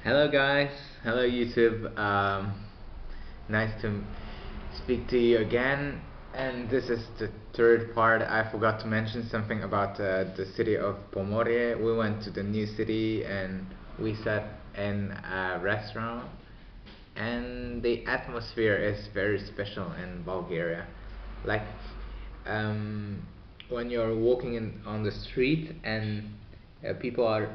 Hello guys, hello YouTube. Nice to speak to you again. And this is the third part. I forgot to mention something about the city of Pomorie. We went to the new city and we sat in a restaurant. And the atmosphere is very special in Bulgaria. Like when you're walking on the street and people are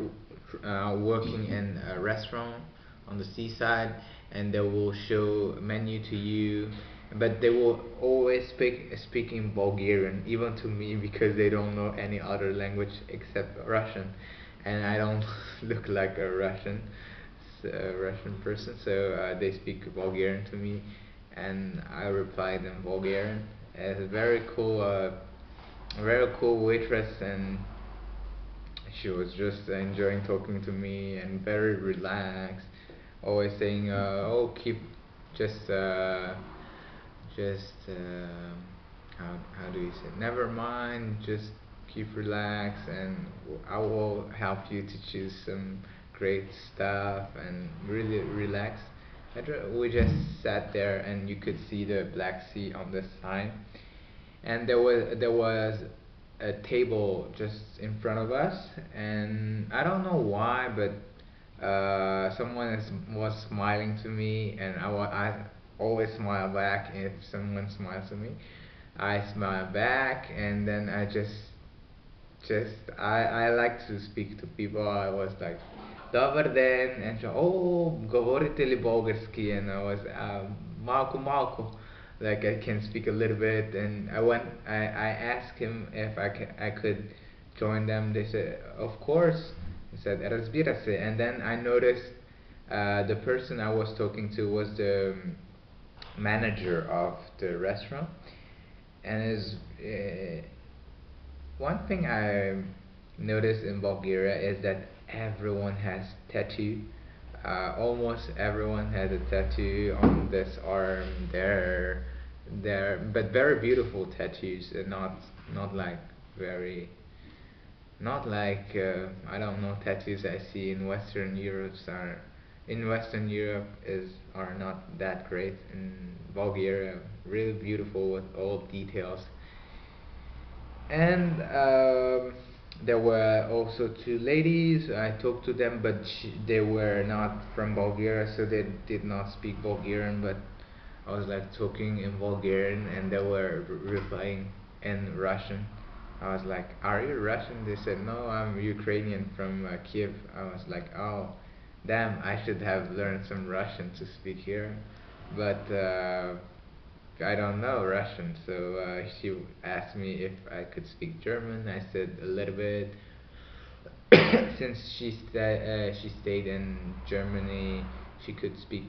working in a restaurant on the seaside, and they will show a menu to you, but they will always speak in Bulgarian, even to me, because they don't know any other language except Russian, and I don't look like a Russian person, so they speak Bulgarian to me, and I replied in Bulgarian. It's a very cool waitress, and she was just enjoying talking to me and very relaxed, always saying, "Oh, keep just just how do you say? Never mind, just keep relaxed, and I will help you to choose some great stuff and really relax." We just sat there, and you could see the Black Sea on the side, and there was a table just in front of us, and I don't know why, but someone was smiling to me, and I always smile back if someone smiles to me. I smile back, and then I like to speak to people. I was like, "Добър ден," and she, "Oh, говорите ли български?" And I was, "Малко, малко." Like I can speak a little bit, and I asked him if I could join them. They said, "Of course." He said, "Разбира се." And then I noticed the person I was talking to was the manager of the restaurant, and is one thing I noticed in Bulgaria is that everyone has tattoo. Almost everyone has a tattoo on this arm, there, but very beautiful tattoos, and not like very, not like I don't know, tattoos I see in Western Europe are not that great. In Bulgaria, really beautiful with all details. And there were also two ladies. I talked to them, but they were not from Bulgaria, so they did not speak Bulgarian. But I was like talking in Bulgarian, and they were replying in Russian. I was like, "Are you Russian?" They said, "No, I'm Ukrainian from Kiev." I was like, "Oh, damn! I should have learned some Russian to speak here." But I don't know Russian, so she asked me if I could speak German. I said a little bit. Since she stayed in Germany, she could speak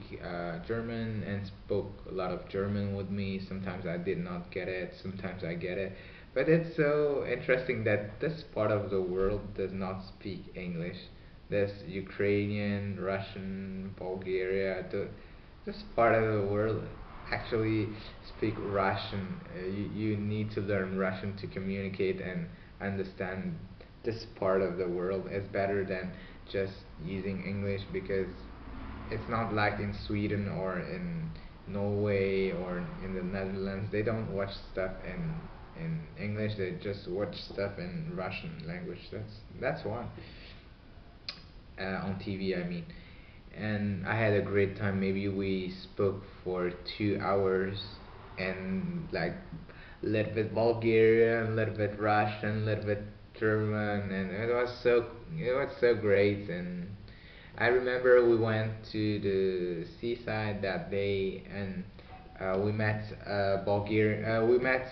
German and spoke a lot of German with me. Sometimes I did not get it, sometimes I get it. But it's so interesting that this part of the world does not speak English. There's Ukrainian, Russian, Bulgaria. This part of the world actually speak Russian. You need to learn Russian to communicate and understand this part of the world is better than just using English, because it's not like in Sweden or in Norway or in the Netherlands. They don't watch stuff in English. They just watch stuff in Russian language. That's one on TV, I mean. And I had a great time. Maybe we spoke for 2 hours, and like a little bit Bulgarian, a little bit Russian, a little bit German, and it was so great. And I remember we went to the seaside that day, and we met we met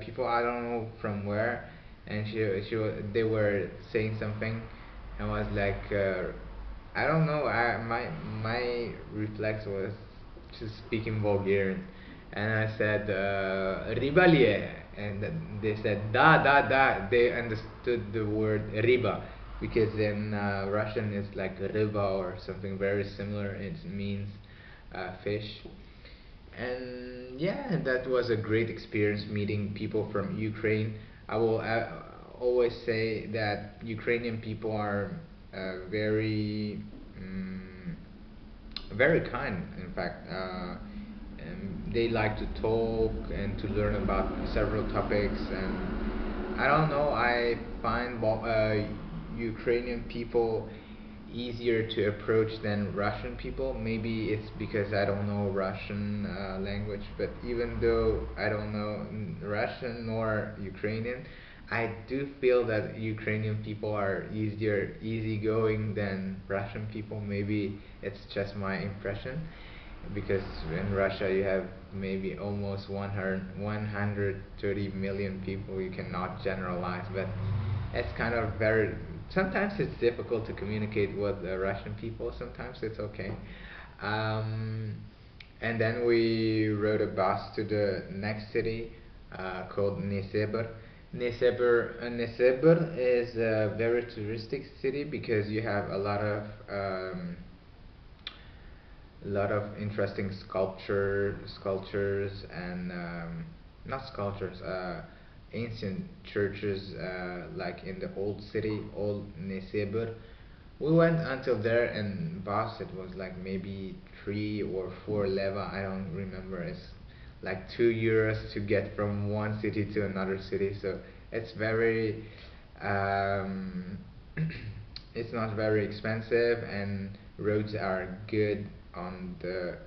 people I don't know from where, and they were saying something, and was like, I don't know. My reflex was to speak in Bulgarian, and I said ribalie, and they said da. They understood the word riba, because in Russian it's like riba or something very similar. It means fish. And yeah, that was a great experience meeting people from Ukraine. I will always say that Ukrainian people are very very kind, in fact. They like to talk and to learn about several topics, and I don't know. I find Ukrainian people easier to approach than Russian people. Maybe it's because I don't know Russian language, but even though I don't know Russian nor Ukrainian, I do feel that Ukrainian people are easygoing than Russian people. Maybe it's just my impression, because in Russia you have maybe almost 130 million people. You cannot generalize, but it's kind of very. Sometimes it's difficult to communicate with the Russian people. Sometimes it's okay. Um, and then we rode a bus to the next city called Nisebr. Nisebr is a very touristic city because you have a lot of interesting sculptures and not sculptures, ancient churches like in the old city, old Nisebur. We went until there in bus. It was like maybe 3 or 4 leva. I don't remember. It's like €2 to get from one city to another city. So it's very um, it's not very expensive, and roads are good on the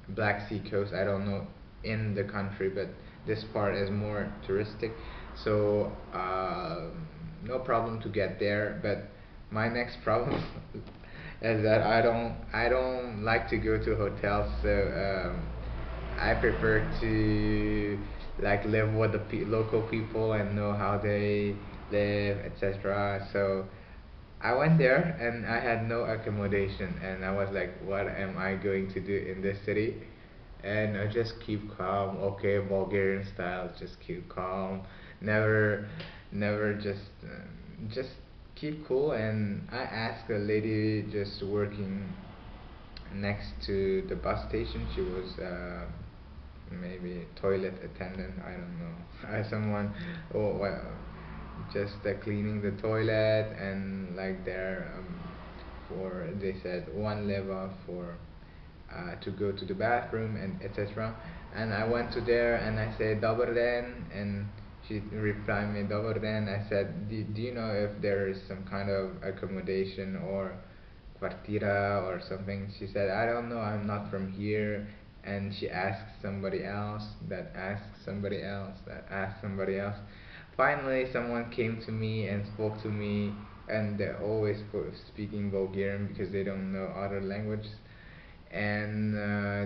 Black Sea coast. I don't know in the country, but this part is more touristic, so no problem to get there. But my next problem is that I don't like to go to hotels, so I prefer to like live with the local people and know how they live, etc. So I went there and I had no accommodation, and I was like, what am I going to do in this city? And I just keep calm, okay, Bulgarian style, just keep calm, never, never just keep cool. And I asked a lady just working next to the bus station. She was maybe toilet attendant, I don't know, someone, oh well, just cleaning the toilet, and like there for they said 1 leva for to go to the bathroom and etc. And I went to there and I said dobar den, and she replied me dobar den. I said, do you know if there is some kind of accommodation or kvartira or something? She said, I don't know, I'm not from here. And she asked somebody else, that asked somebody else, that asked somebody else. Finally, someone came to me and spoke to me, and they're always speaking Bulgarian because they don't know other languages. And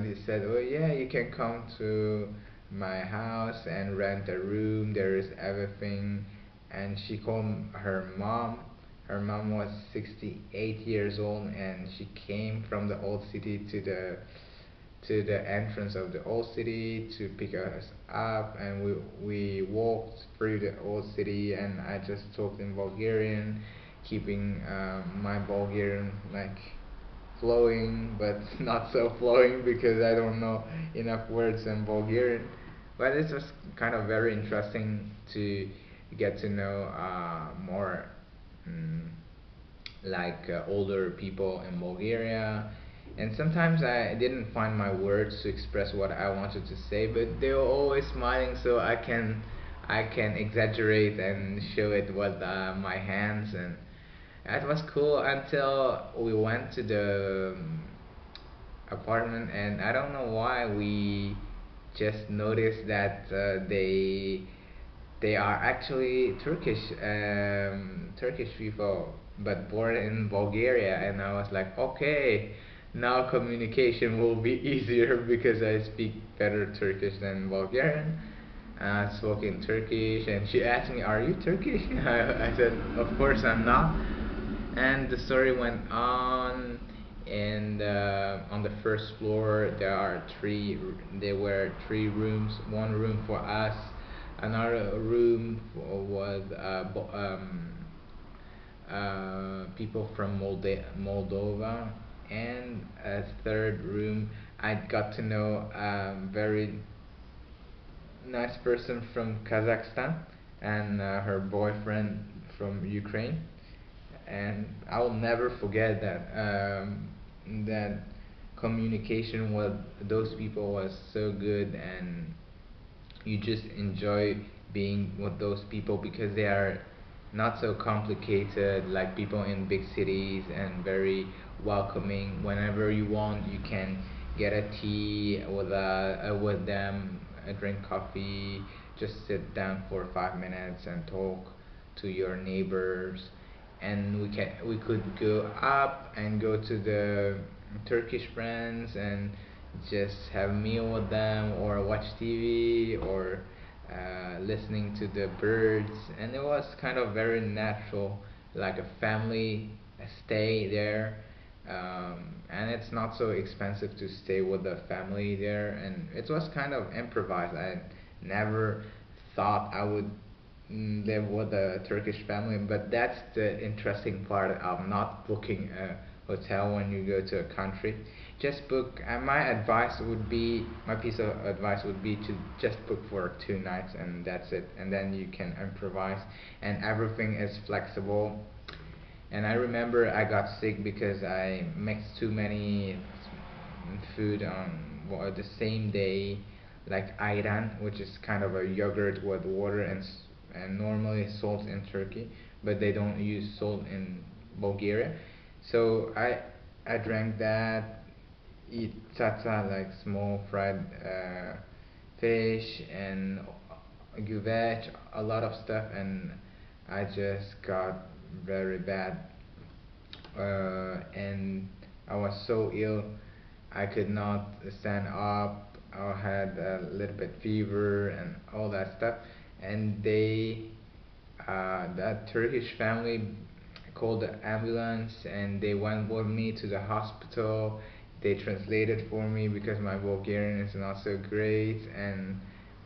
they said, oh yeah, you can come to my house and rent a room, there is everything. And she called her mom. Her mom was 68 years old, and she came from the old city to the entrance of the old city to pick us up, and we walked through the old city, and I just talked in Bulgarian, keeping my Bulgarian like flowing, but not so flowing because I don't know enough words in Bulgarian. But it was kind of very interesting to get to know more mm, like older people in Bulgaria. And sometimes I didn't find my words to express what I wanted to say, but they were always smiling, so I can exaggerate and show it with my hands, and it was cool until we went to the apartment, and I don't know why we just noticed that they are actually Turkish people, but born in Bulgaria. And I was like, okay, now communication will be easier because I speak better Turkish than Bulgarian. I spoke in Turkish, and she asked me, "Are you Turkish?" I said, "Of course I'm not." And the story went on, and on the first floor there were three rooms. One room for us, another room was people from Moldova, and a third room I got to know a very nice person from Kazakhstan, and her boyfriend from Ukraine. And I will never forget that. That communication with those people was so good, and you just enjoy being with those people because they are not so complicated like people in big cities, and very welcoming. Whenever you want, you can get a tea with them, drink coffee, just sit down for 5 minutes and talk to your neighbors. And we could go up and go to the Turkish friends and just have a meal with them, or watch TV, or listening to the birds. And it was kind of very natural, like a family stay there. And it's not so expensive to stay with the family there, and it was kind of improvised. I never thought I would live with a Turkish family, but that's the interesting part of not booking a hotel when you go to a country. Just book. My piece of advice would be to just book for 2 nights, and that's it. And then you can improvise, and everything is flexible. And I remember I got sick because I mixed too many food on the same day, like ayran, which is kind of a yogurt with water and normally salt in Turkey, but they don't use salt in Bulgaria. So I drank that, eat tata, like small fried fish, and güveç, a lot of stuff, and I just got very bad, and I was so ill. I could not stand up. I had a little bit fever and all that stuff. And that Turkish family called the ambulance, and they went with me to the hospital. They translated for me because my Bulgarian is not so great, and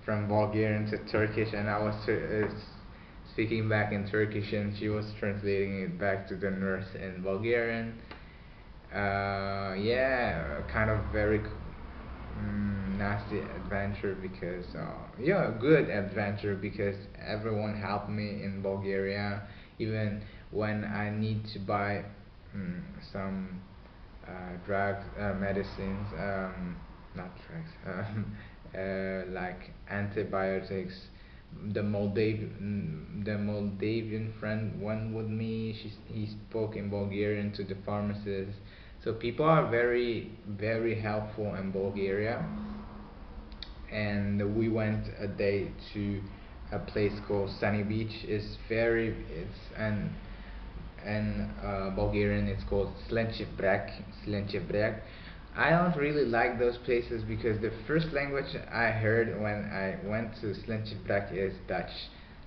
from Bulgarian to Turkish, and I was speaking back in Turkish, and she was translating it back to the nurse in Bulgarian. Yeah, kind of very nasty adventure because yeah, good adventure because everyone helped me in Bulgaria, even when I need to buy some drugs, medicines, not drugs, like antibiotics. The Moldavian friend went with me. He spoke in Bulgarian to the pharmacist. So people are very, very helpful in Bulgaria. And we went a day to a place called Sunny Beach. It's and Bulgarian it's called Slenchevbrek. I don't really like those places because the first language I heard when I went to Slenchevbrek is Dutch.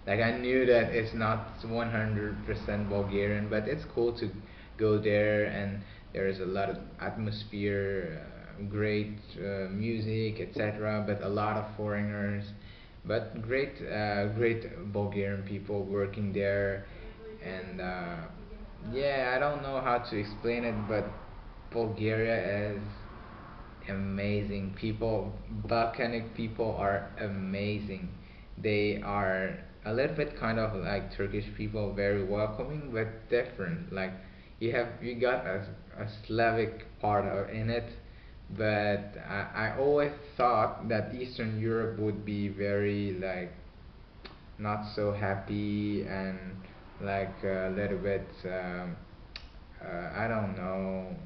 Like I knew that it's not 100% Bulgarian, but it's cool to go there, and there is a lot of atmosphere, great music, etc. But a lot of foreigners, but great Bulgarian people working there, and yeah, I don't know how to explain it, but Bulgaria is amazing. Balkanic people are amazing. They are a little bit kind of like Turkish people, very welcoming but different. Like you got a Slavic part in it, but I always thought that Eastern Europe would be very like not so happy and like a little bit I don't know,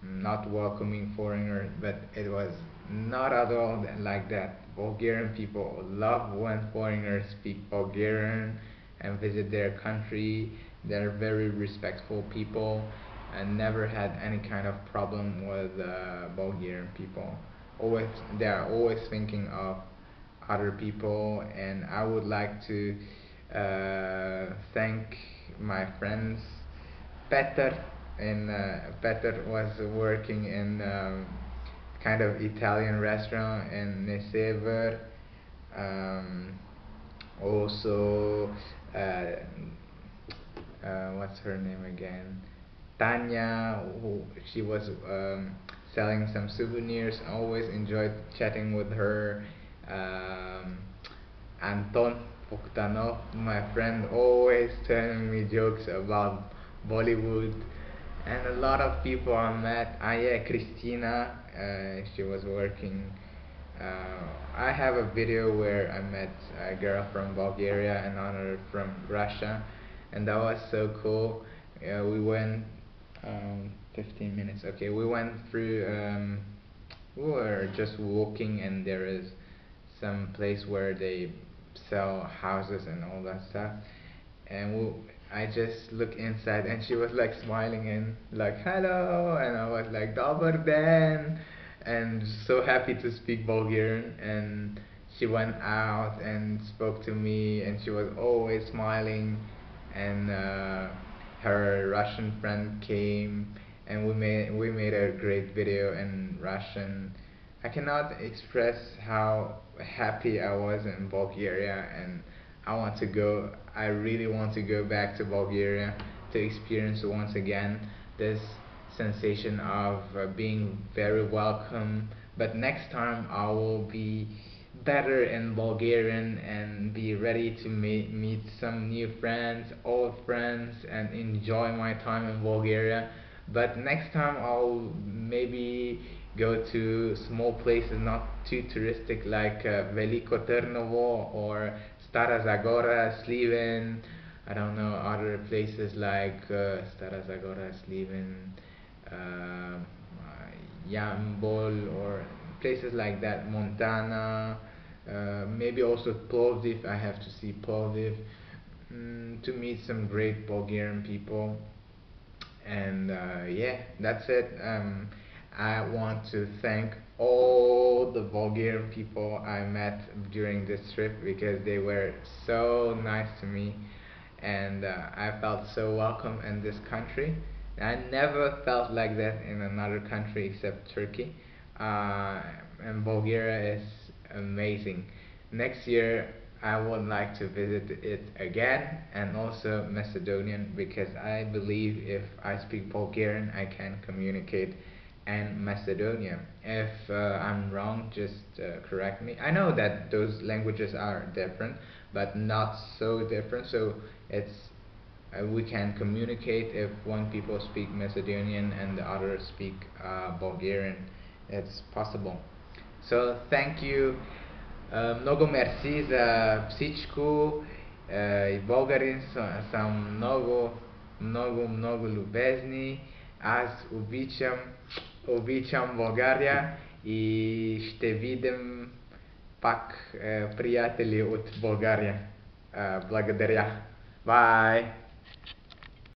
not welcoming foreigners, but it was not at all like that. Bulgarian people love when foreigners speak Bulgarian and visit their country. They're very respectful people and never had any kind of problem with Bulgarian people. Always, they are always thinking of other people, and I would like to thank my friends. Peter was working in kind of Italian restaurant in Nesever. Um, Also, what's her name again? Tanya, who she was selling some souvenirs. I always enjoyed chatting with her. Um, Anton Bogdanov, my friend, always telling me jokes about Bollywood. And a lot of people I met. Yeah, Christina, she was working. I have a video where I met a girl from Bulgaria and another from Russia, and that was so cool. We went 15 minutes. Okay, we went through. We were just walking, and there is some place where they sell houses and all that stuff. And I just looked inside, and she was like smiling and like hello, and I was like dobar den, and so happy to speak Bulgarian. And she went out and spoke to me, and she was always smiling. And her Russian friend came, and we made a great video in Russian. I cannot express how happy I was in Bulgaria, and I really want to go back to Bulgaria to experience once again this sensation of being very welcome. But next time I will be better in Bulgarian and be ready to meet some new friends, old friends, and enjoy my time in Bulgaria. But next time I'll maybe go to small places, not too touristic, like Veliko Trnovo or Stara Zagora, Sliven. I don't know, other places like Stara Zagora, Sliven, uh, Yambol, or places like that, Montana, maybe also Plovdiv. I have to see Plovdiv, to meet some great Bulgarian people. And yeah, that's it. I want to thank all the Bulgarian people I met during this trip because they were so nice to me, and I felt so welcome in this country. I never felt like that in another country except Turkey. Uh, and Bulgaria is amazing. Next year, I would like to visit it again, and also Macedonian, because I believe if I speak Bulgarian, I can communicate in Macedonian. If I'm wrong, just correct me. I know that those languages are different, but not so different. So it's we can communicate if one people speak Macedonian and the others speak Bulgarian. It's possible. So thank you. Много мерси за всичко. И българин са много, много, много любезни. Аз обичам България и ще видим пак приятели от България. Благодаря. Bye.